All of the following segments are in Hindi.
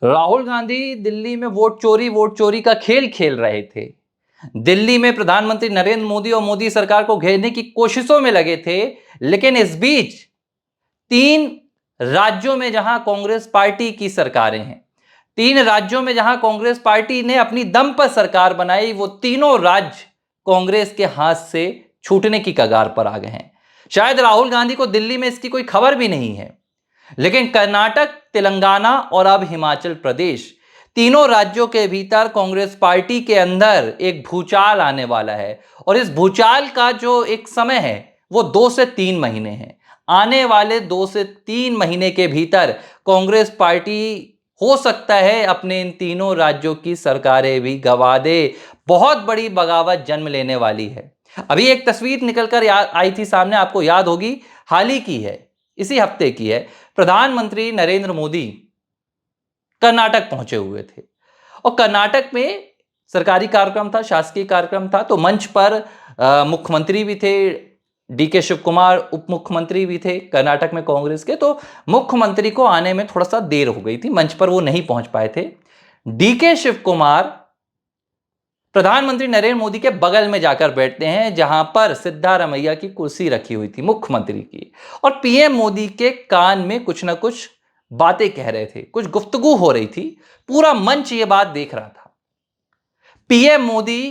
राहुल गांधी दिल्ली में वोट चोरी का खेल खेल रहे थे। दिल्ली में प्रधानमंत्री नरेंद्र मोदी और मोदी सरकार को घेरने की कोशिशों में लगे थे। लेकिन इस बीच 3 राज्यों में जहां कांग्रेस पार्टी की सरकारें हैं, 3 राज्यों में जहां कांग्रेस पार्टी ने अपनी दम पर सरकार बनाई, वो तीनों राज्य कांग्रेस के हाथ से छूटने की कगार पर आ गए हैं। शायद राहुल गांधी को दिल्ली में इसकी कोई खबर भी नहीं है, लेकिन कर्नाटक, तेलंगाना और अब हिमाचल प्रदेश, तीनों राज्यों के भीतर कांग्रेस पार्टी के अंदर एक भूचाल आने वाला है। और इस भूचाल का जो एक समय है वो 2 से 3 महीने है। आने वाले 2 से 3 महीने के भीतर कांग्रेस पार्टी हो सकता है अपने इन तीनों राज्यों की सरकारें भी गंवा दे। बहुत बड़ी बगावत जन्म लेने वाली है। अभी एक तस्वीर निकलकर आई थी सामने, आपको याद होगी, हाल ही की है, इसी हफ्ते की है। प्रधानमंत्री नरेंद्र मोदी कर्नाटक पहुंचे हुए थे और कर्नाटक में सरकारी कार्यक्रम था, शासकीय कार्यक्रम था। तो मंच पर मुख्यमंत्री भी थे, डीके शिव कुमार उप मुख्यमंत्री भी थे कर्नाटक में कांग्रेस के। तो मुख्यमंत्री को आने में थोड़ा सा देर हो गई थी, मंच पर वो नहीं पहुंच पाए थे। डीके शिव कुमार प्रधानमंत्री नरेंद्र मोदी के बगल में जाकर बैठते हैं, जहां पर सिद्धारमैया की कुर्सी रखी हुई थी मुख्यमंत्री की, और पीएम मोदी के कान में कुछ ना कुछ बातें कह रहे थे, कुछ गुफ्तगू हो रही थी। पूरा मंच ये बात देख रहा था। पीएम मोदी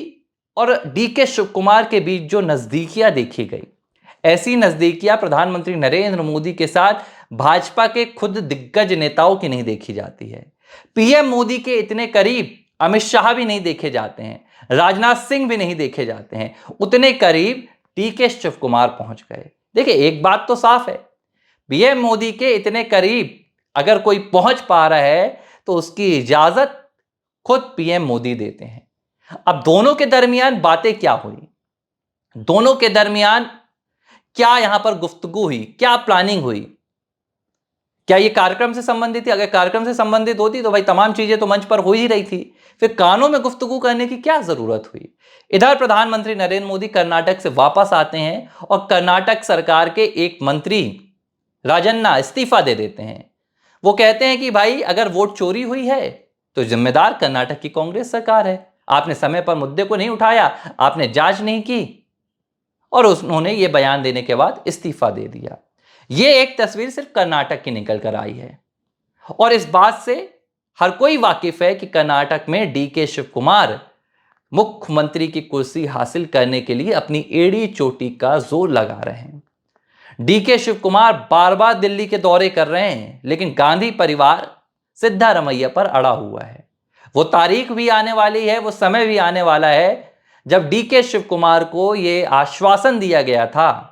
और डीके शिव कुमार के बीच जो नजदीकियां देखी गई, ऐसी नजदीकियां प्रधानमंत्री नरेंद्र मोदी के साथ भाजपा के खुद दिग्गज नेताओं की नहीं देखी जाती है। पीएम मोदी के इतने करीब अमित शाह भी नहीं देखे जाते हैं, राजनाथ सिंह भी नहीं देखे जाते हैं, उतने करीब डीके शिव कुमार पहुंच गए। देखिए, एक बात तो साफ है, पीएम मोदी के इतने करीब अगर कोई पहुंच पा रहा है तो उसकी इजाजत खुद पीएम मोदी देते हैं। अब दोनों के दरमियान बातें क्या हुई, दोनों के दरमियान क्या यहां पर गुफ्तगू हुई, क्या प्लानिंग हुई, क्या ये कार्यक्रम से संबंधित थी? अगर कार्यक्रम से संबंधित होती तो भाई तमाम चीजें तो मंच पर हो ही रही थी, फिर कानों में गुफ्तगू करने की क्या जरूरत हुई? इधर प्रधानमंत्री नरेंद्र मोदी कर्नाटक से वापस आते हैं और कर्नाटक सरकार के एक मंत्री राजन्ना इस्तीफा दे देते हैं। वो कहते हैं कि भाई अगर वोट चोरी हुई है तो जिम्मेदार कर्नाटक की कांग्रेस सरकार है, आपने समय पर मुद्दे को नहीं उठाया, आपने जांच नहीं की, और उन्होंने ये बयान देने के बाद इस्तीफा दे दिया। ये एक तस्वीर सिर्फ कर्नाटक की निकल कर आई है, और इस बात से हर कोई वाकिफ है कि कर्नाटक में डीके शिव कुमार मुख्यमंत्री की कुर्सी हासिल करने के लिए अपनी एड़ी चोटी का जोर लगा रहे हैं। डीके शिव कुमार बार बार दिल्ली के दौरे कर रहे हैं, लेकिन गांधी परिवार सिद्धारमैया पर अड़ा हुआ है। वो तारीख भी आने वाली है, वो समय भी आने वाला है जब डीके शिव कुमार को ये आश्वासन दिया गया था,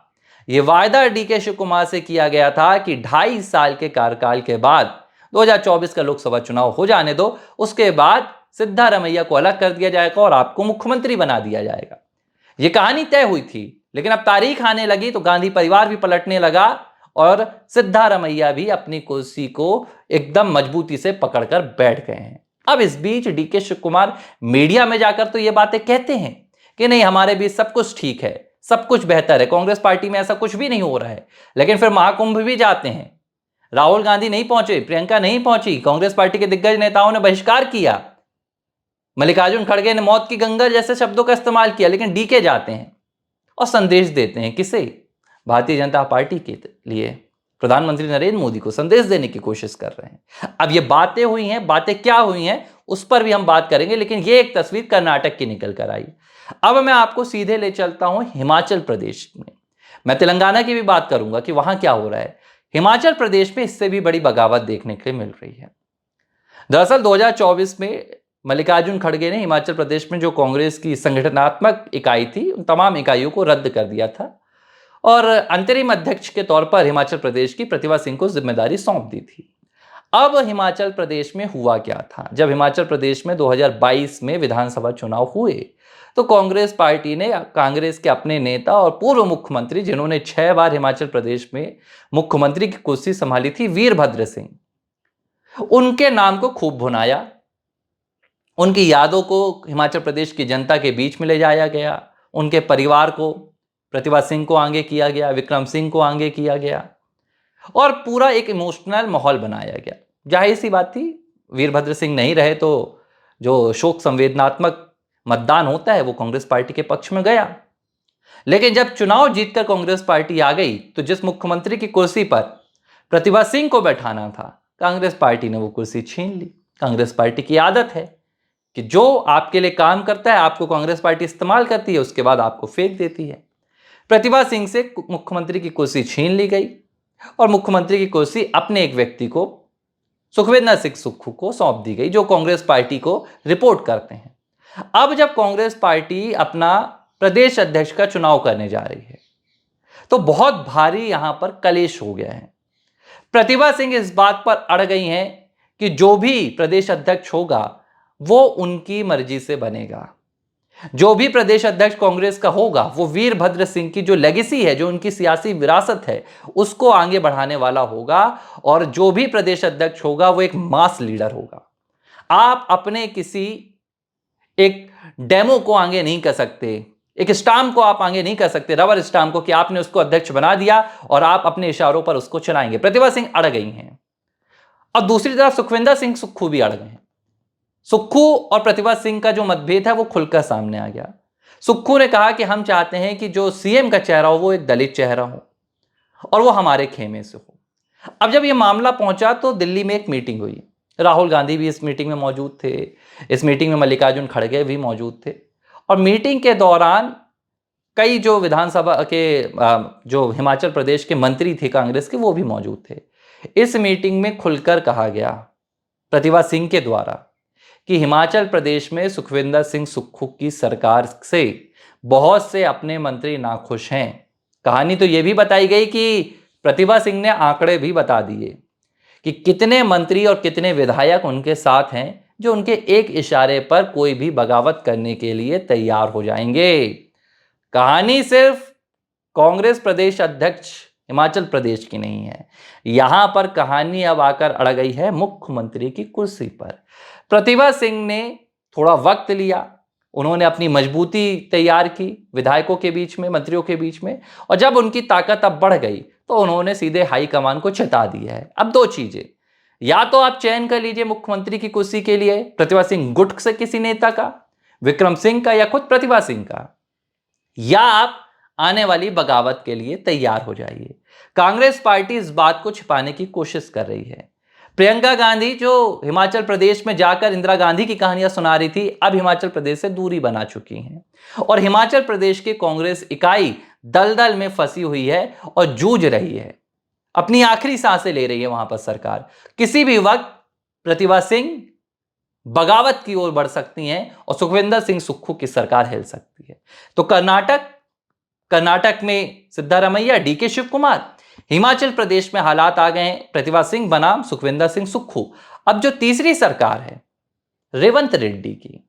ये वायदा डीके शिव कुमार से किया गया था कि 2.5 साल के कार्यकाल के बाद 2024 का लोकसभा चुनाव हो जाने दो, उसके बाद सिद्धारमैया को अलग कर दिया जाएगा और आपको मुख्यमंत्री बना दिया जाएगा। ये कहानी तय हुई थी, लेकिन अब तारीख आने लगी तो गांधी परिवार भी पलटने लगा और सिद्धारमैया भी अपनी कुर्सी को एकदम मजबूती से पकड़कर बैठ गए हैं। अब इस बीच डीके शिव कुमार मीडिया में जाकर तो ये बातें कहते हैं कि नहीं, हमारे बीच सब कुछ ठीक है, सब कुछ बेहतर है, कांग्रेस पार्टी में ऐसा कुछ भी नहीं हो रहा है। लेकिन फिर महाकुंभ भी जाते हैं, राहुल गांधी नहीं पहुंचे, प्रियंका नहीं पहुंची, कांग्रेस पार्टी के दिग्गज नेताओं ने बहिष्कार किया, मल्लिकार्जुन खड़गे ने मौत की गंगा जैसे शब्दों का इस्तेमाल किया, लेकिन डीके जाते हैं और संदेश देते हैं। किसे? भारतीय जनता पार्टी के लिए प्रधानमंत्री नरेंद्र मोदी को संदेश देने की कोशिश कर रहे हैं। अब ये बातें हुई हैं, बातें क्या हुई हैं उस पर भी हम बात करेंगे, लेकिन ये एक तस्वीर कर्नाटक की निकल कर आई। अब मैं आपको सीधे ले चलता हूं हिमाचल प्रदेश में। मैं तेलंगाना की भी बात करूंगा कि वहां क्या हो रहा है। हिमाचल प्रदेश में इससे भी बड़ी बगावत देखने के लिए मिल रही है। दरअसल 2024 में मल्लिकार्जुन खड़गे ने हिमाचल प्रदेश में जो कांग्रेस की संगठनात्मक इकाई थी, उन तमाम इकाइयों को रद्द कर दिया था और अंतरिम अध्यक्ष के तौर पर हिमाचल प्रदेश की प्रतिभा सिंह को जिम्मेदारी सौंप दी थी। अब हिमाचल प्रदेश में हुआ क्या था? जब हिमाचल प्रदेश में 2022 में विधानसभा चुनाव हुए तो कांग्रेस पार्टी ने कांग्रेस के अपने नेता और पूर्व मुख्यमंत्री, जिन्होंने 6 बार हिमाचल प्रदेश में मुख्यमंत्री की कुर्सी संभाली थी, वीरभद्र सिंह, उनके नाम को खूब भुनाया, उनकी यादों को हिमाचल प्रदेश की जनता के बीच में ले जाया गया, उनके परिवार को, प्रतिभा सिंह को आगे किया गया, विक्रम सिंह को आगे किया गया और पूरा एक इमोशनल माहौल बनाया गया। जाहिर सी बात थी, वीरभद्र सिंह नहीं रहे तो जो शोक संवेदनात्मक मतदान होता है वो कांग्रेस पार्टी के पक्ष में गया। लेकिन जब चुनाव जीतकर कांग्रेस पार्टी आ गई तो जिस मुख्यमंत्री की कुर्सी पर प्रतिभा सिंह को बैठाना था, कांग्रेस पार्टी ने वो कुर्सी छीन ली। कांग्रेस पार्टी की आदत है कि जो आपके लिए काम करता है आपको कांग्रेस पार्टी इस्तेमाल करती है, उसके बाद आपको फेंक देती है। प्रतिभा सिंह से मुख्यमंत्री की कुर्सी छीन ली गई और मुख्यमंत्री की कुर्सी अपने एक व्यक्ति को, सुखविंदर सिंह सुक्खू को सौंप दी गई, जो कांग्रेस पार्टी को रिपोर्ट करते हैं। अब जब कांग्रेस पार्टी अपना प्रदेश अध्यक्ष का चुनाव करने जा रही है तो बहुत भारी यहां पर कलेश हो गया है। प्रतिभा सिंह इस बात पर अड़ गई हैं कि जो भी प्रदेश अध्यक्ष होगा वो उनकी मर्जी से बनेगा। जो भी प्रदेश अध्यक्ष कांग्रेस का होगा वो वीरभद्र सिंह की जो लेगेसी है, जो उनकी सियासी विरासत है, उसको आगे बढ़ाने वाला होगा। और जो भी प्रदेश अध्यक्ष होगा वो एक मास लीडर होगा। आप अपने किसी एक डेमो को आगे नहीं कर सकते, एक स्टाम्प को आप आगे नहीं कर सकते, रबर स्टाम्प को, कि आपने उसको अध्यक्ष बना दिया और आप अपने इशारों पर उसको चलाएंगे। प्रतिभा सिंह अड़ गई हैं और दूसरी तरफ सुखविंदर सिंह सुक्खू भी अड़ गए हैं। सुक्खू और प्रतिभा सिंह का जो मतभेद है वो खुलकर सामने आ गया। सुक्खू ने कहा कि हम चाहते हैं कि जो सीएम का चेहरा हो वो एक दलित चेहरा हो और वो हमारे खेमे से हो। अब जब ये मामला पहुंचा तो दिल्ली में एक मीटिंग हुई। राहुल गांधी भी इस मीटिंग में मौजूद थे, इस मीटिंग में मल्लिकार्जुन खड़गे भी मौजूद थे और मीटिंग के दौरान कई जो विधानसभा के जो हिमाचल प्रदेश के मंत्री थे कांग्रेस के, वो भी मौजूद थे। इस मीटिंग में खुलकर कहा गया प्रतिभा सिंह के द्वारा कि हिमाचल प्रदेश में सुखविंदर सिंह सुक्खू की सरकार से बहुत से अपने मंत्री नाखुश हैं। कहानी तो यह भी बताई गई कि प्रतिभा सिंह ने आंकड़े भी बता दिए कि कितने मंत्री और कितने विधायक उनके साथ हैं जो उनके एक इशारे पर कोई भी बगावत करने के लिए तैयार हो जाएंगे। कहानी सिर्फ कांग्रेस प्रदेश अध्यक्ष हिमाचल प्रदेश की नहीं है, यहां पर कहानी अब आकर अड़ गई है मुख्यमंत्री की कुर्सी पर। प्रतिभा सिंह ने थोड़ा वक्त लिया, उन्होंने अपनी मजबूती तैयार की विधायकों के बीच में, मंत्रियों के बीच में, और जब उनकी ताकत अब बढ़ गई तो उन्होंने सीधे हाईकमान को चिता दिया है। अब दो चीजें, या तो आप चयन कर लीजिए मुख्यमंत्री की कुर्सी के लिए प्रतिभा सिंह गुट से किसी नेता का, विक्रम सिंह का या खुद प्रतिभा सिंह का, या आप आने वाली बगावत के लिए तैयार हो जाइए। कांग्रेस पार्टी इस बात को छिपाने की कोशिश कर रही है। प्रियंका गांधी जो हिमाचल प्रदेश में जाकर इंदिरा गांधी की कहानियां सुना रही थी, अब हिमाचल प्रदेश से दूरी बना चुकी हैं और हिमाचल प्रदेश की कांग्रेस इकाई दलदल में फंसी हुई है और जूझ रही है, अपनी आखिरी सांसें ले रही है वहां पर सरकार। किसी भी वक्त प्रतिभा सिंह बगावत की ओर बढ़ सकती हैं और सुखविंदर सिंह सुक्खू की सरकार हिल सकती है। तो कर्नाटक में सिद्धारमैया, डीके शिव कुमार, हिमाचल प्रदेश में हालात आ गए हैं प्रतिभा सिंह बनाम सुखविंदर सिंह सुक्खू। अब जो तीसरी सरकार है रेवंत रेड्डी की,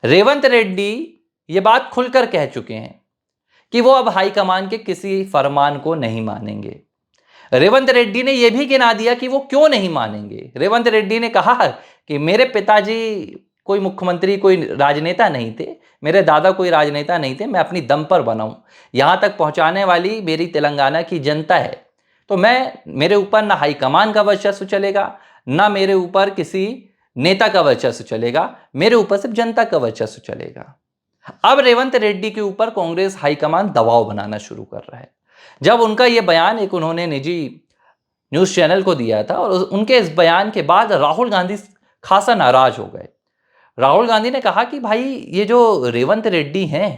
रेवंत रेड्डी ये बात खुलकर कह चुके हैं कि वो अब हाईकमान के किसी फरमान को नहीं मानेंगे। रेवंत रेड्डी ने यह भी गिना दिया कि वो क्यों नहीं मानेंगे। रेवंत रेड्डी ने कहा कि मेरे पिताजी कोई मुख्यमंत्री, कोई राजनेता नहीं थे, मेरे दादा कोई राजनेता नहीं थे, मैं अपनी दम पर बना हूं, यहां तक पहुंचाने वाली मेरी तेलंगाना की जनता है। तो मेरे ऊपर ना हाईकमान का वर्चस्व चलेगा, ना मेरे ऊपर किसी नेता का वर्चस्व चलेगा, मेरे ऊपर सिर्फ जनता का वर्चस्व चलेगा। अब रेवंत रेड्डी के ऊपर कांग्रेस हाईकमान दबाव बनाना शुरू कर रहा है। जब उनका यह बयान एक उन्होंने निजी न्यूज चैनल को दिया था और उनके इस बयान के बाद राहुल गांधी खासा नाराज हो गए। राहुल गांधी ने कहा कि भाई ये जो रेवंत रेड्डी हैं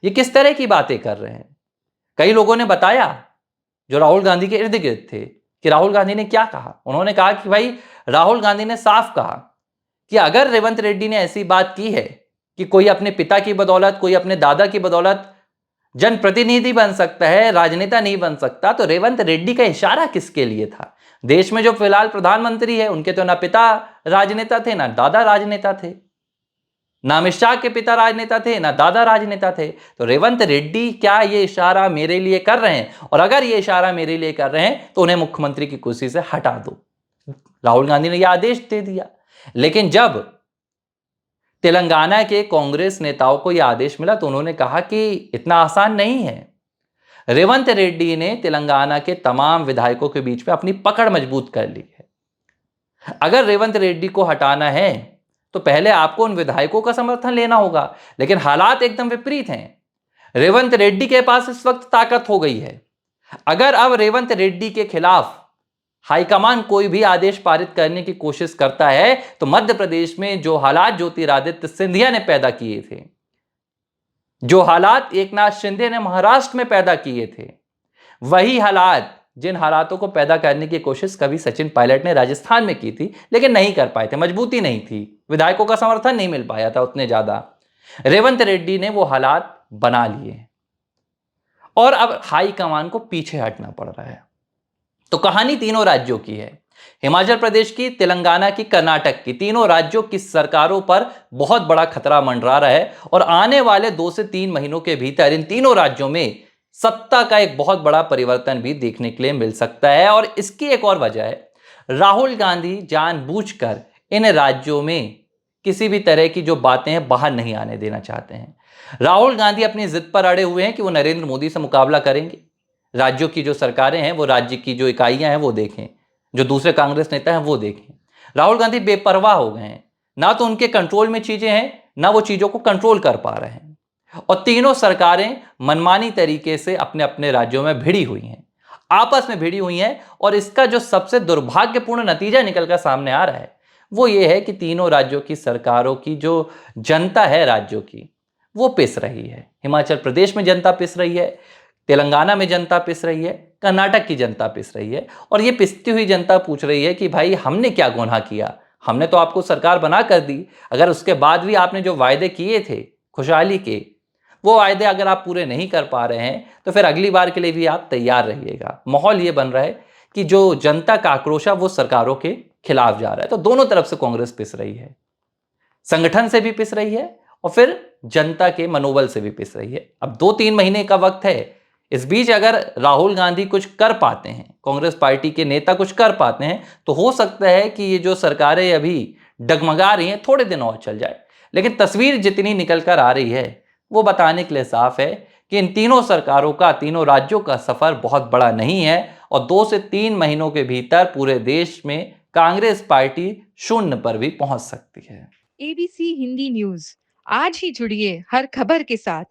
ये किस तरह की बातें कर रहे हैं। कई लोगों ने बताया जो राहुल गांधी के इर्द गिर्द थे कि राहुल गांधी ने क्या कहा। उन्होंने कहा कि भाई राहुल गांधी ने साफ कहा कि अगर रेवंत रेड्डी ने ऐसी बात की है कि कोई अपने पिता की बदौलत, कोई अपने दादा की बदौलत जनप्रतिनिधि बन सकता है, राजनेता नहीं बन सकता, तो रेवंत रेड्डी का इशारा किसके लिए था। देश में जो फिलहाल प्रधानमंत्री है उनके तो ना पिता राजनेता थे, ना दादा राजनेता थे, ना अमित शाह के पिता राजनेता थे, ना दादा राजनेता थे। तो रेवंत रेड्डी क्या ये इशारा मेरे लिए कर रहे हैं? और अगर ये इशारा मेरे लिए कर रहे हैं तो उन्हें मुख्यमंत्री की कुर्सी से हटा दो। राहुल गांधी ने यह आदेश दे दिया। लेकिन जब तेलंगाना के कांग्रेस नेताओं को यह आदेश मिला तो उन्होंने कहा कि इतना आसान नहीं है। रेवंत रेड्डी ने तेलंगाना के तमाम विधायकों के बीच में अपनी पकड़ मजबूत कर ली है। अगर रेवंत रेड्डी को हटाना है तो पहले आपको उन विधायकों का समर्थन लेना होगा, लेकिन हालात एकदम विपरीत हैं। रेवंत रेड्डी के पास इस वक्त ताकत हो गई है। अगर अब रेवंत रेड्डी के खिलाफ हाईकमान कोई भी आदेश पारित करने की कोशिश करता है तो मध्य प्रदेश में जो हालात ज्योतिरादित्य सिंधिया ने पैदा किए थे, जो हालात एकनाथ शिंदे ने महाराष्ट्र में पैदा किए थे, वही हालात जिन हालातों को पैदा करने की कोशिश कभी सचिन पायलट ने राजस्थान में की थी, लेकिन नहीं कर पाए थे, मजबूती नहीं थी, विधायकों का समर्थन नहीं मिल पाया था उतने ज्यादा। रेवंत रेड्डी ने वो हालात बना लिए और अब हाई कमान को पीछे हटना पड़ रहा है। तो कहानी तीनों राज्यों की है, हिमाचल प्रदेश की, तेलंगाना की, कर्नाटक की। तीनों राज्यों की सरकारों पर बहुत बड़ा खतरा मंडरा रहा है और आने वाले 2 से 3 महीनों के भीतर इन तीनों राज्यों में सत्ता का एक बहुत बड़ा परिवर्तन भी देखने के लिए मिल सकता है। और इसकी एक और वजह है, राहुल गांधी जानबूझकर इन राज्यों में किसी भी तरह की जो बातें हैं बाहर नहीं आने देना चाहते हैं। राहुल गांधी अपनी जिद पर अड़े हुए हैं कि वो नरेंद्र मोदी से मुकाबला करेंगे। राज्यों की जो सरकारें हैं, वो राज्य की जो इकाइयां हैं वो देखें, जो दूसरे कांग्रेस नेता हैं वो देखें। राहुल गांधी बेपरवाह हो गए हैं, ना तो उनके कंट्रोल में चीजें हैं, ना वो चीजों को कंट्रोल कर पा रहे हैं। और तीनों सरकारें मनमानी तरीके से अपने अपने राज्यों में भिड़ी हुई हैं, आपस में भिड़ी हुई हैं। और इसका जो सबसे दुर्भाग्यपूर्ण नतीजा निकलकर सामने आ रहा है वो ये है कि तीनों राज्यों की सरकारों की जो जनता है राज्यों की, वो पिस रही है। हिमाचल प्रदेश में जनता पिस रही है, तेलंगाना में जनता पिस रही है, कर्नाटक की जनता पिस रही है। और ये पिसती हुई जनता पूछ रही है कि भाई हमने क्या गुनाह किया, हमने तो आपको सरकार बना कर दी, अगर उसके बाद भी आपने जो वायदे किए थे खुशहाली के, वो वायदे अगर आप पूरे नहीं कर पा रहे हैं तो फिर अगली बार के लिए भी आप तैयार रहिएगा। माहौल ये बन रहा है कि जो जनता का आक्रोश है वो सरकारों के खिलाफ जा रहा है। तो दोनों तरफ से कांग्रेस पिस रही है, संगठन से भी पिस रही है और फिर जनता के मनोबल से भी पिस रही है। अब 2-3 महीने का वक्त है, इस बीच अगर राहुल गांधी कुछ कर पाते हैं, कांग्रेस पार्टी के नेता कुछ कर पाते हैं, तो हो सकता है कि ये जो सरकारें अभी डगमगा रही हैं थोड़े दिन और चल जाए। लेकिन तस्वीर जितनी निकल कर आ रही है वो बताने के लिए साफ है कि इन तीनों सरकारों का, तीनों राज्यों का सफर बहुत बड़ा नहीं है और 2 से 3 महीनों के भीतर पूरे देश में कांग्रेस पार्टी शून्य पर भी पहुंच सकती है। एबीसी हिंदी न्यूज, आज ही जुड़िए हर खबर के साथ।